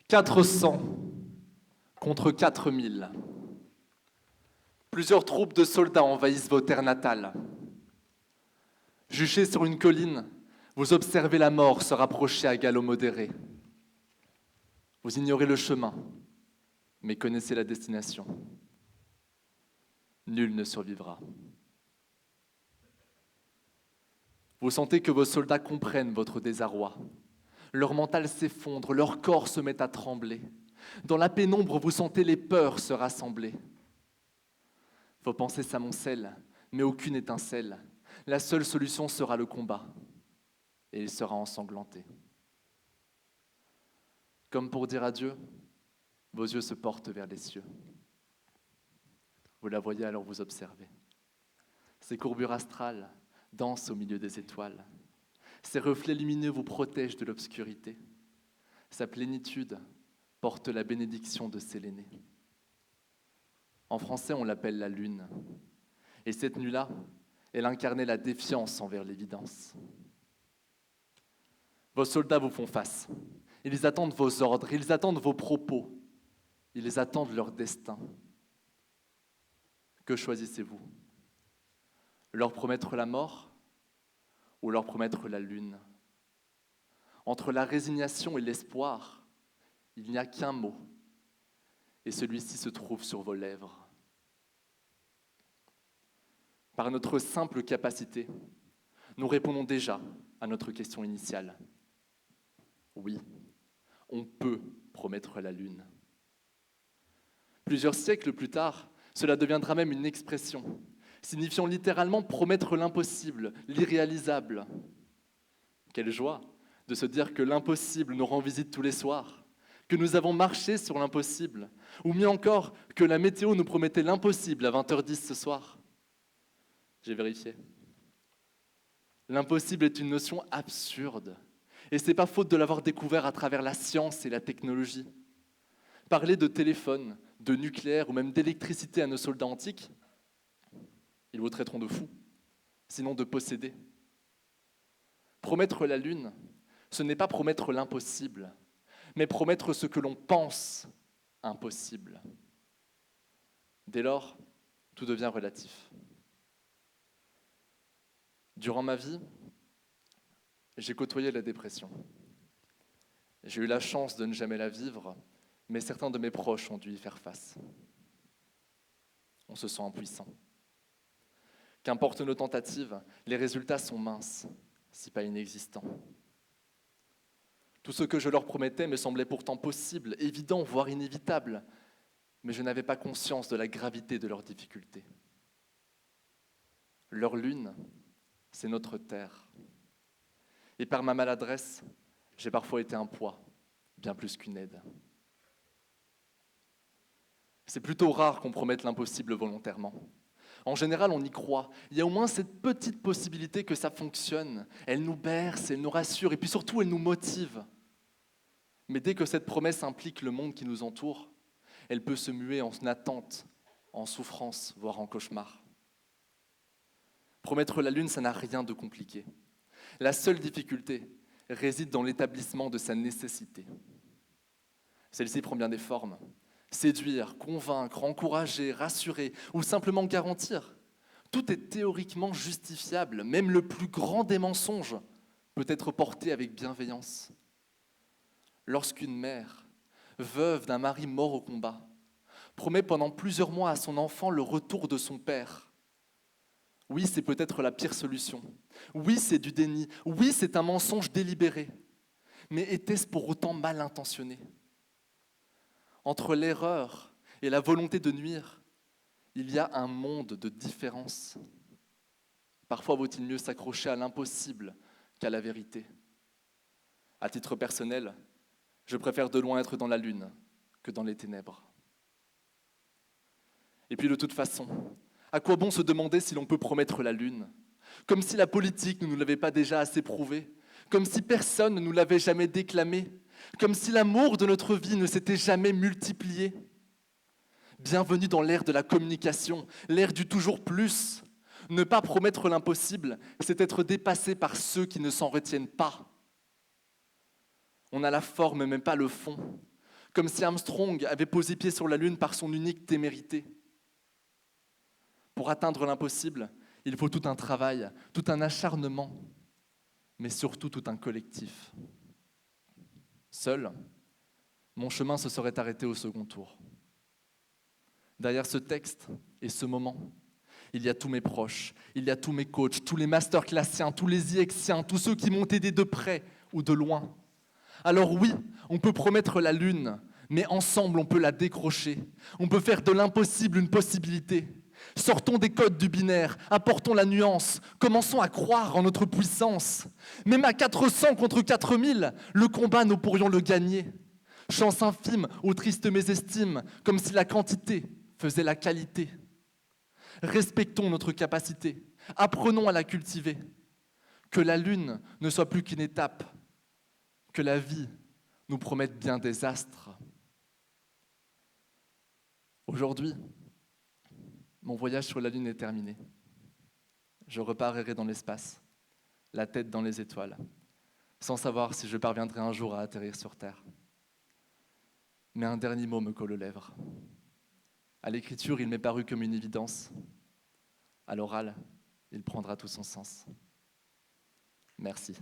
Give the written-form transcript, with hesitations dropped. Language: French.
400 contre 4000. Plusieurs troupes de soldats envahissent vos terres natales. Juchés sur une colline, vous observez la mort se rapprocher à galop modéré. Vous ignorez le chemin, mais connaissez la destination. Nul ne survivra. Vous sentez que vos soldats comprennent votre désarroi. Leur mental s'effondre, leur corps se met à trembler. Dans la pénombre, vous sentez les peurs se rassembler. Vos pensées s'amoncellent, mais aucune étincelle. La seule solution sera le combat, et il sera ensanglanté. Comme pour dire adieu, vos yeux se portent vers les cieux. Vous la voyez alors vous observez. Ses courbures astrales dansent au milieu des étoiles. Ses reflets lumineux vous protègent de l'obscurité. Sa plénitude porte la bénédiction de Séléné. En français, on l'appelle la lune. Et cette nuit-là, elle incarnait la défiance envers l'évidence. Vos soldats vous font face. Ils attendent vos ordres, ils attendent vos propos. Ils attendent leur destin. Que choisissez-vous? Leur promettre la mort ou leur promettre la lune? Entre la résignation et l'espoir, il n'y a qu'un mot, et celui-ci se trouve sur vos lèvres. Par notre simple capacité, nous répondons déjà à notre question initiale. Oui, on peut promettre la lune. Plusieurs siècles plus tard, cela deviendra même une expression, signifiant littéralement promettre l'impossible, l'irréalisable. Quelle joie de se dire que l'impossible nous rend visite tous les soirs, que nous avons marché sur l'impossible, ou mieux encore, que la météo nous promettait l'impossible à 20h10 ce soir. J'ai vérifié. L'impossible est une notion absurde, et ce n'est pas faute de l'avoir découvert à travers la science et la technologie. Parler de téléphone, de nucléaire ou même d'électricité à nos soldats antiques, ils vous traiteront de fous, sinon de possédés. Promettre la lune, ce n'est pas promettre l'impossible, mais promettre ce que l'on pense impossible. Dès lors, tout devient relatif. Durant ma vie, j'ai côtoyé la dépression. J'ai eu la chance de ne jamais la vivre, mais certains de mes proches ont dû y faire face. On se sent impuissant. Qu'importe nos tentatives, les résultats sont minces, si pas inexistants. Tout ce que je leur promettais me semblait pourtant possible, évident, voire inévitable, mais je n'avais pas conscience de la gravité de leurs difficultés. Leur lune, c'est notre terre. Et par ma maladresse, j'ai parfois été un poids, bien plus qu'une aide. C'est plutôt rare qu'on promette l'impossible volontairement. En général, on y croit. Il y a au moins cette petite possibilité que ça fonctionne. Elle nous berce, elle nous rassure, et puis surtout, elle nous motive. Mais dès que cette promesse implique le monde qui nous entoure, elle peut se muer en attente, en souffrance, voire en cauchemar. Promettre la lune, ça n'a rien de compliqué. La seule difficulté réside dans l'établissement de sa nécessité. Celle-ci prend bien des formes. Séduire, convaincre, encourager, rassurer ou simplement garantir. Tout est théoriquement justifiable, même le plus grand des mensonges peut être porté avec bienveillance. Lorsqu'une mère, veuve d'un mari mort au combat, promet pendant plusieurs mois à son enfant le retour de son père, oui, c'est peut-être la pire solution. Oui, c'est du déni. Oui, c'est un mensonge délibéré. Mais était-ce pour autant mal intentionné? Entre l'erreur et la volonté de nuire, il y a un monde de différence. Parfois, vaut-il mieux s'accrocher à l'impossible qu'à la vérité. À titre personnel, je préfère de loin être dans la lune que dans les ténèbres. Et puis de toute façon, à quoi bon se demander si l'on peut promettre la lune? Comme si la politique ne nous l'avait pas déjà assez prouvé, comme si personne ne nous l'avait jamais déclamé, comme si l'amour de notre vie ne s'était jamais multiplié. Bienvenue dans l'ère de la communication, l'ère du toujours plus. Ne pas promettre l'impossible, c'est être dépassé par ceux qui ne s'en retiennent pas. On a la forme, mais pas le fond. comme si Armstrong avait posé pied sur la Lune par son unique témérité. Pour atteindre l'impossible, il faut tout un travail, tout un acharnement, mais surtout tout un collectif. Seul, mon chemin se serait arrêté au second tour. Derrière ce texte et ce moment, il y a tous mes proches, il y a tous mes coachs, tous les masterclassiens, tous les IXiens, tous ceux qui m'ont aidé de près ou de loin. Alors oui, on peut promettre la lune, mais ensemble on peut la décrocher. On peut faire de l'impossible une possibilité. Sortons des codes du binaire, apportons la nuance, commençons à croire en notre puissance. Même à 400 contre 4000, le combat nous pourrions le gagner. Chance infime ou triste mésestime, comme si la quantité faisait la qualité. Respectons notre capacité, apprenons à la cultiver. Que la lune ne soit plus qu'une étape, que la vie nous promette bien des astres. Aujourd'hui, mon voyage sur la lune est terminé. Je repars errer dans l'espace, la tête dans les étoiles, sans savoir si je parviendrai un jour à atterrir sur Terre. Mais un dernier mot me colle aux lèvres. À l'écriture, il m'est paru comme une évidence. À l'oral, il prendra tout son sens. Merci.